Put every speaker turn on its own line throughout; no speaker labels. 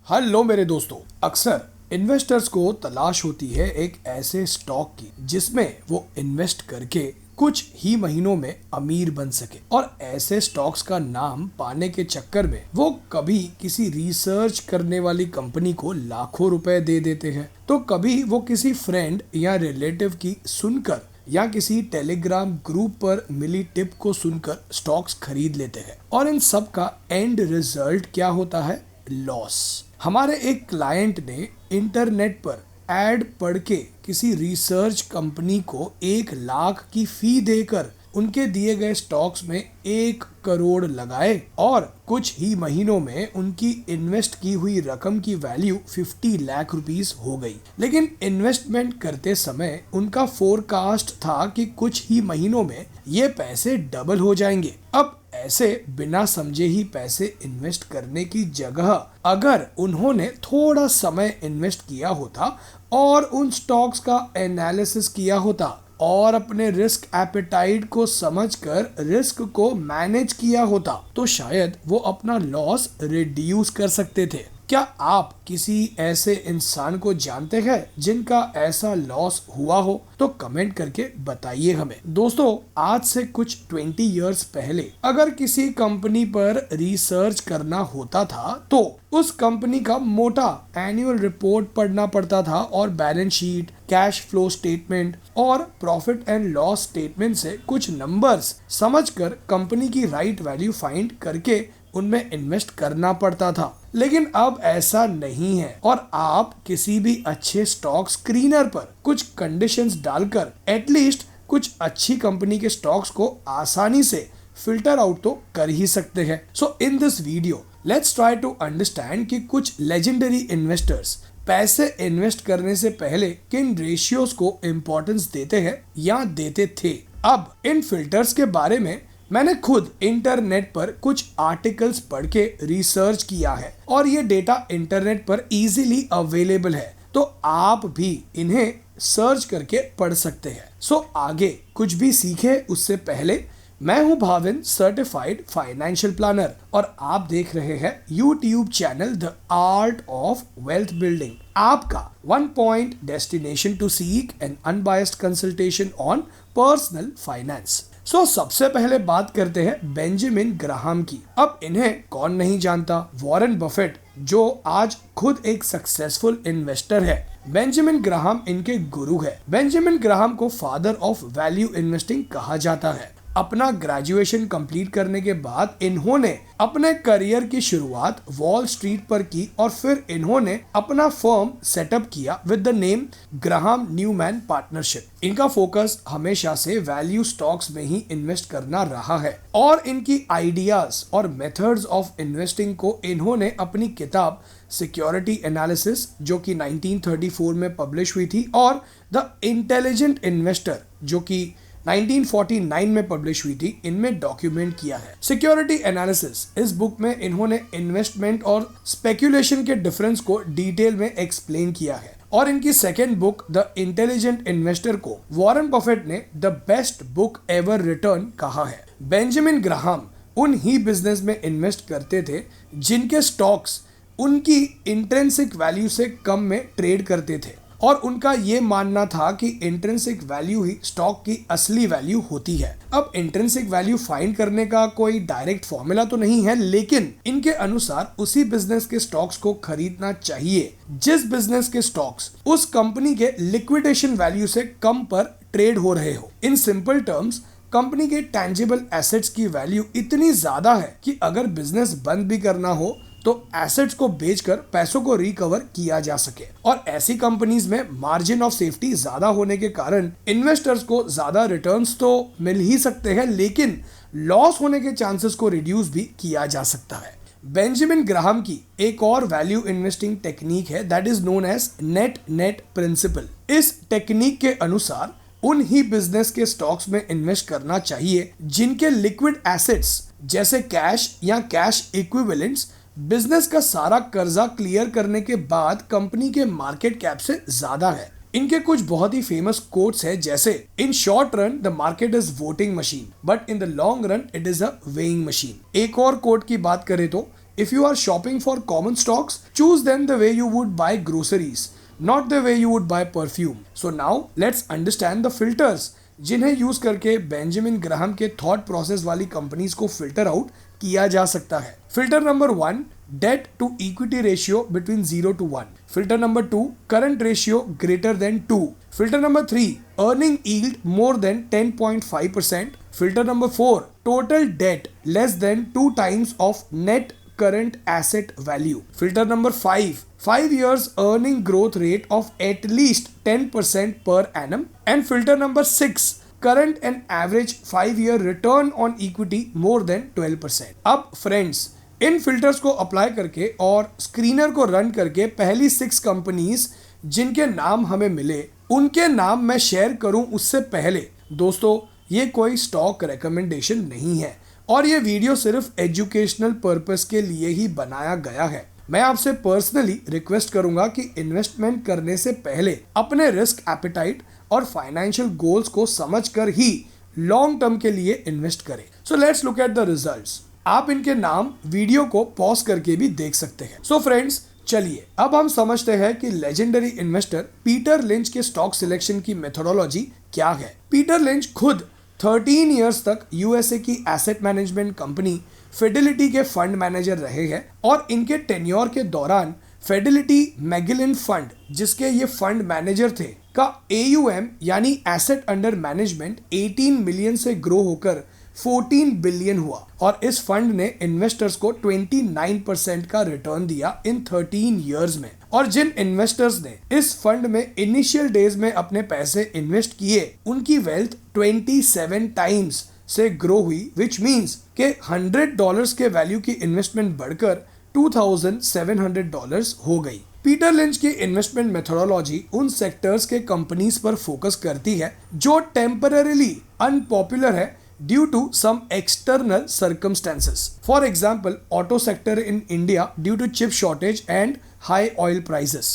Hello मेरे दोस्तों। अक्सर इन्वेस्टर्स को तलाश होती है एक ऐसे स्टॉक की जिसमें वो इन्वेस्ट करके कुछ ही महीनों में अमीर बन सके, और ऐसे स्टॉक्स का नाम पाने के चक्कर में वो कभी किसी रिसर्च करने वाली कंपनी को लाखों रुपए दे देते हैं, तो कभी वो किसी फ्रेंड या रिलेटिव की सुनकर या किसी टेलीग्राम ग्रुप पर मिली टिप को सुनकर स्टॉक्स खरीद लेते हैं। और इन सब का एंड रिजल्ट क्या होता है? लॉस। हमारे एक क्लाइंट ने इंटरनेट पर एड पढ़ के किसी रिसर्च कंपनी को 1 लाख की फी देकर उनके दिए गए स्टॉक्स में 1 करोड़ लगाए, और कुछ ही महीनों में उनकी इन्वेस्ट की हुई रकम की वैल्यू 50 लाख रुपीस हो गई। लेकिन इन्वेस्टमेंट करते समय उनका फोरकास्ट था कि कुछ ही महीनों में ये पैसे डबल हो जाएंगे। अब ऐसे बिना समझे ही पैसे इन्वेस्ट करने की जगह अगर उन्होंने थोड़ा समय इन्वेस्ट किया होता और उन स्टॉक्स का एनालिसिस किया होता और अपने रिस्क एपेटाइट को समझकर रिस्क को मैनेज किया होता, तो शायद वो अपना लॉस रिड्यूस कर सकते थे। क्या आप किसी ऐसे इंसान को जानते हैं जिनका ऐसा लॉस हुआ हो? तो कमेंट करके बताइए हमें। दोस्तों, आज से कुछ 20 इयर्स पहले अगर किसी कंपनी पर रिसर्च करना होता था तो उस कंपनी का मोटा एनुअल रिपोर्ट पढ़ना पड़ता था और balance sheet, cash flow statement और प्रॉफिट एंड लॉस स्टेटमेंट से कुछ नंबर्स समझकर कंपनी की राइट वैल्यू फाइंड करके उनमें इन्वेस्ट करना पड़ता था। लेकिन अब ऐसा नहीं है, और आप किसी भी अच्छे स्टॉक स्क्रीनर पर कुछ कंडीशंस डालकर एटलीस्ट कुछ अच्छी कंपनी के स्टॉक्स को आसानी से फिल्टर आउट तो कर ही सकते हैं। So in this video let's try to understand कि कुछ लेजेंडरी इन्वेस्टर्स पैसे इन्वेस्ट करने से पहले किन रेशियोज को इम्पोर्टेंस देते हैं या देते थे। अब इन फिल्टर्स के बारे में मैंने खुद इंटरनेट पर कुछ आर्टिकल्स पढ़ के रिसर्च किया है, और ये डेटा इंटरनेट पर इजीली अवेलेबल है, तो आप भी इन्हें सर्च करके पढ़ सकते हैं। सो आगे कुछ भी सीखे उससे पहले, मैं हूं भाविन, सर्टिफाइड फाइनेंशियल प्लानर, और आप देख रहे हैं YouTube channel the art of wealth building, आपका one point destination to seek an unbiased consultation on personal finance. सबसे पहले बात करते हैं बेंजामिन ग्राहम की। अब इन्हें कौन नहीं जानता? वॉरेन बफेट, जो आज खुद एक सक्सेसफुल इन्वेस्टर है, बेंजामिन ग्राहम इनके गुरु है। बेंजामिन ग्राहम को फादर ऑफ वैल्यू इन्वेस्टिंग कहा जाता है। अपना ग्रेजुएशन कंप्लीट करने के बाद इन्होंने अपने करियर की शुरुआत वॉल स्ट्रीट पर की, और फिर इन्होंने अपना फर्म सेटअप किया with the name Graham Newman partnership. इनका फोकस हमेशा से वैल्यू स्टॉक्स में ही इन्वेस्ट करना रहा है, और इनकी आइडियाज और मेथड्स ऑफ इन्वेस्टिंग को इन्होंने अपनी किताब सिक्योरिटी एनालिसिस, जो कि 1934 में पब्लिश हुई थी, और द इंटेलिजेंट इन्वेस्टर, जो कि 1949 में पब्लिश हुई थी, इनमें डॉक्यूमेंट किया है। सिक्योरिटी एनालिसिस, इस बुक में इन्होंने इन्वेस्टमेंट और स्पेक्यूलेशन के डिफरेंस को डिटेल में एक्सप्लेन किया है। और इनकी second book the intelligent investor को वॉरेन बफेट ने the best book ever return कहा है। बेंजामिन ग्राहम उन ही बिजनेस में इन्वेस्ट करते थे जिनके स्टॉक्स उनकी इंट्रिंसिक वैल्यू से कम में ट्रेड करते थे, और उनका ये मानना था कि इंट्रिंसिक वैल्यू ही स्टॉक की असली वैल्यू होती है। अब इंट्रिंसिक वैल्यू फाइंड करने का कोई डायरेक्ट फॉर्मूला तो नहीं है, लेकिन इनके अनुसार उसी बिजनेस के स्टॉक्स को खरीदना चाहिए जिस बिजनेस के स्टॉक्स उस कंपनी के लिक्विडेशन वैल्यू से कम पर ट्रेड हो रहे हो। इन सिंपल टर्म्स, कंपनी के टैंजिबल एसेट्स की वैल्यू इतनी ज्यादा है कि अगर बिजनेस बंद भी करना हो तो एसेट्स को बेचकर पैसों को रिकवर किया जा सके। और ऐसी कंपनीज में मार्जिन ऑफ सेफ्टी ज्यादा होने के कारण इन्वेस्टर्स को ज्यादा रिटर्न्स तो मिल ही सकते हैं, लेकिन लॉस होने के चांसेस को रिड्यूस भी किया जा सकता है। बेंजामिन ग्राहम की एक और वैल्यू इन्वेस्टिंग टेक्निक है, that is known as net net principle. इस टेक्निक के अनुसार उन ही बिजनेस के स्टॉक्स में इन्वेस्ट करना चाहिए जिनके लिक्विड एसेट्स जैसे कैश या कैश इक्विवेलेंट्स बिजनेस का सारा कर्जा क्लियर करने के बाद कंपनी के मार्केट कैप से ज्यादा है। इनके कुछ बहुत ही फेमस कोट्स है, जैसे in short run the market is voting machine but in the long run it is a weighing machine. एक और कोट की बात करें तो If you are shopping for common stocks, choose them the way you would buy groceries, not the way you would buy perfume. So now let's understand the filters जिन्हें use करके Benjamin Graham के thought process वाली companies को filter out किया जा सकता है. Filter number 1, debt to equity ratio between 0 to 1. Filter number 2, current ratio greater than 2. Filter number 3, earning yield more than 10.5%. Filter number 4, total debt less than 2 times of net current asset value. Filter number 5 years earning growth rate of at least 10% per annum. And filter number 6, current and average 5-year return on equity more than 12%. अब friends, इन filters को apply करके और screener को run करके पहली 6 companies जिनके नाम हमें मिले उनके नाम मैं शेयर करूं उससे पहले दोस्तों ये कोई स्टॉक रिकमेंडेशन नहीं है और ये वीडियो सिर्फ एजुकेशनल पर्पस के लिए ही बनाया गया है. मैं आपसे पर्सनली रिक्वेस्ट करूंगा कि इन्वेस्टमेंट करने से पहले अपने रिस्क एपेटाइट और फाइनेंशियल गोल्स को समझकर ही लॉन्ग टर्म के लिए इन्वेस्ट करें. So let's look at the results. आप इनके नाम वीडियो को पॉज करके भी देख सकते हैं. सो फ्रेंड्स, चलिए अब हम समझते हैं कि लेजेंडरी इन्वेस्टर पीटर लिंच के स्टॉक सिलेक्शन की मेथोडोलॉजी क्या है. पीटर लिंच खुद 13 इयर्स तक यूएसए की एसेट मैनेजमेंट कंपनी फिडेलिटी के फंड मैनेजर रहे हैं और इनके टेन्योर के दौरान फिडेलिटी मैगेलिन फंड जिसके ये फंड मैनेजर थे का AUM यानी एसेट अंडर मैनेजमेंट 18 मिलियन से ग्रो होकर 14 बिलियन हुआ और इस फंड ने इन्वेस्टर्स को 29% का रिटर्न दिया इन 13 इयर्स में. और जिन इन्वेस्टर्स ने इस फंड में इनिशियल डेज में अपने पैसे इन्वेस्ट किए उनकी वेल्थ 27 टाइम्स से ग्रो हुई, विच मीन्स के $100 के वैल्यू की इन्वेस्टमेंट बढ़कर $2,700 हो गई. पीटर लिंच की इन्वेस्टमेंट मेथोडोलॉजी उन सेक्टर्स के कंपनीज पर फोकस करती है जो टेम्पररीली अनपॉपुलर है due to some external circumstances. For example, auto sector in India due to chip shortage and high oil prices.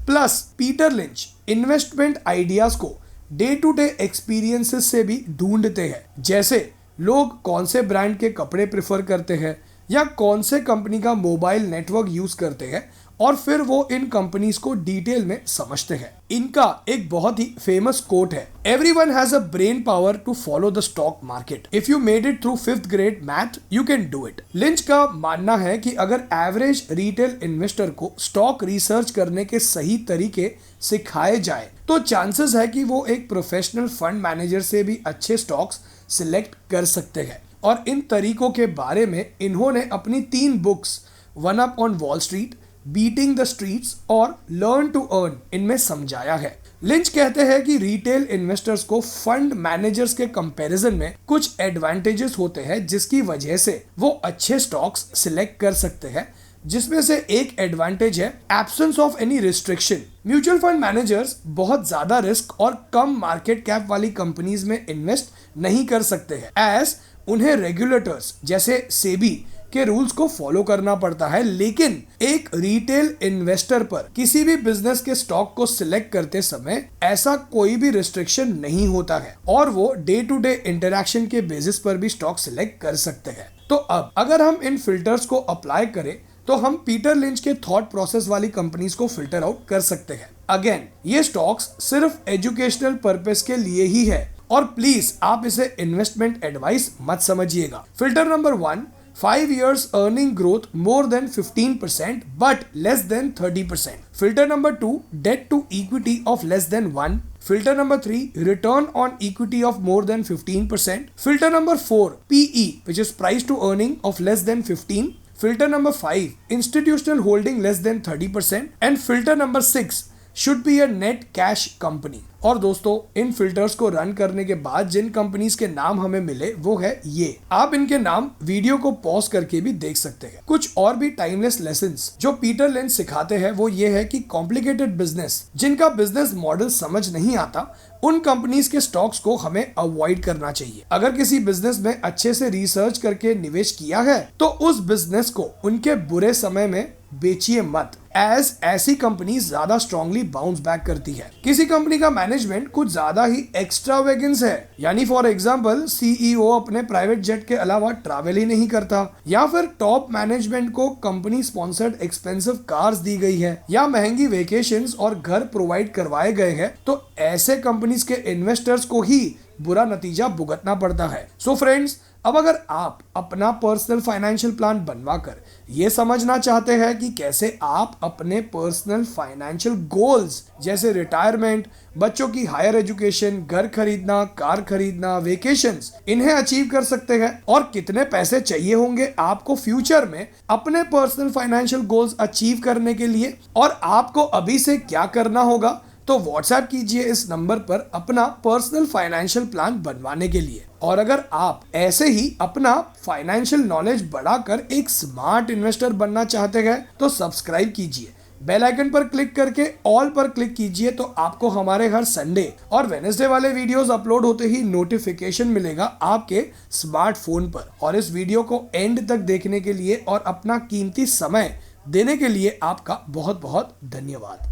Plus, Peter Lynch investment ideas को day to day experiences से भी ढूंढते हैं, जैसे लोग कौन से ब्रांड के कपड़े प्रेफर करते हैं या कौन से कंपनी का मोबाइल नेटवर्क यूज करते हैं और फिर वो इन कंपनीज को डिटेल में समझते हैं. इनका एक बहुत ही फेमस कोट है, everyone has a brain power to follow the stock market. If you made it through 5th grade math you can do it. Lynch का मानना है कि अगर एवरेज रिटेल इन्वेस्टर को स्टॉक रिसर्च करने के सही तरीके सिखाए जाए तो चांसेस है कि वो एक प्रोफेशनल फंड मैनेजर से भी अच्छे स्टॉक्स सिलेक्ट कर सकते हैं. और इन तरीकों के बारे में इन्होंने अपनी 3 books one up on wall street, beating the streets और लर्न टू अर्न इनमें समझाया है. लिंच कहते हैं कि रिटेल इन्वेस्टर्स को फंड मैनेजर्स के कंपैरिजन में कुछ एडवांटेजेस होते हैं जिसकी वजह से वो अच्छे स्टॉक्स सिलेक्ट कर सकते हैं, जिसमें से एक एडवांटेज है absence of any restriction. Mutual fund managers बहुत ज्यादा रिस्क और कम मार्केट कैप वाली कंपनीज में इन्वेस्ट नहीं कर सकते हैं, एज उन्हें रेगुलेटर्स जैसे सेबी के रूल्स को फॉलो करना पड़ता है. लेकिन एक रिटेल इन्वेस्टर पर किसी भी बिजनेस के स्टॉक को सिलेक्ट करते समय ऐसा कोई भी रिस्ट्रिक्शन नहीं होता है और वो डे टू डे इंटरैक्शन के बेसिस पर भी स्टॉक सिलेक्ट कर सकते हैं. तो अब अगर हम इन फिल्टर्स को अप्लाई करें तो हम पीटर लिंच के थॉट प्रोसेस वाली कंपनीज को फिल्टर आउट कर सकते हैं. अगेन, ये स्टॉक्स सिर्फ एजुकेशनल पर्पस के लिए ही है और प्लीज आप इसे इन्वेस्टमेंट एडवाइस मत समझिएगा. Filter number 1, 5 years earning growth more than 15% but less than 30%. Filter number 2, debt to equity of less than 1. Filter number 3, return on equity of more than 15%. Filter number 4, PE, which is price to earning of less than 15. Filter number 5, institutional holding less than 30%. And filter number 6, should be a net cash company. और दोस्तों, इन filters को run करने के बाद जिन companies के नाम हमें मिले वो है ये. आप इनके नाम वीडियो को पॉज करके भी देख सकते हैं. कुछ और भी टाइमलेस लेसन्स जो पीटर लिंच सिखाते हैं वो ये है कि कॉम्प्लिकेटेड बिजनेस जिनका बिजनेस मॉडल समझ नहीं आता उन कंपनीज के स्टॉक्स को हमें अवॉइड करना चाहिए. अगर किसी बिजनेस में अच्छे से रिसर्च करके निवेश किया है तो उस बिजनेस को उनके बुरे समय में बेचिए मत, एज ऐसी कंपनी ज्यादा स्ट्रांगली बाउंस बैक करती है। किसी कंपनी का मैनेजमेंट कुछ ज्यादा ही एक्स्ट्रावेगेंस है, यानी फॉर एग्जांपल सीईओ अपने प्राइवेट जेट के अलावा ट्रैवल ही नहीं करता, या फिर टॉप मैनेजमेंट को कंपनी स्पॉन्सर्ड एक्सपेंसिव कार्स दी गई है, या महंगी वेकेशंस और घर प्रोवाइड करवाए गए हैं, तो ऐसे कंपनीज के इन्वेस्टर्स को ही बुरा नतीजा भुगतना पड़ता है। सो फ्रेंड्स, अब अगर आप अपना पर्सनल फाइनेंशियल प्लान बनवाकर ये समझना चाहते हैं कि कैसे आप अपने पर्सनल फाइनेंशियल गोल्स जैसे रिटायरमेंट, बच्चों की हायर एजुकेशन, घर खरीदना, कार खरीदना, वेकेशंस, इन्हें अचीव कर सकते हैं, और कितने पैसे चाहिए होंगे आपको फ्यूचर में अपने पर्सनल फाइनेंशियल गोल्स अचीव करने के लिए, और आपको अभी से क्या करना होगा, तो व्हाट्सएप कीजिए इस नंबर पर अपना पर्सनल फाइनेंशियल प्लान बनवाने के लिए। और अगर आप ऐसे ही अपना फाइनेंशियल नॉलेज बढ़ाकर एक स्मार्ट इन्वेस्टर बनना चाहते हैं तो सब्सक्राइब कीजिए, बेल आइकन पर क्लिक करके ऑल पर क्लिक कीजिए, तो आपको हमारे हर संडे और वेडनेसडे वाले वीडियोस अपलोड होते ही नोटिफिकेशन मिलेगा आपके स्मार्टफोन पर। और इस वीडियो को एंड तक देखने के लिए और अपना कीमती समय देने के लिए आपका बहुत बहुत धन्यवाद।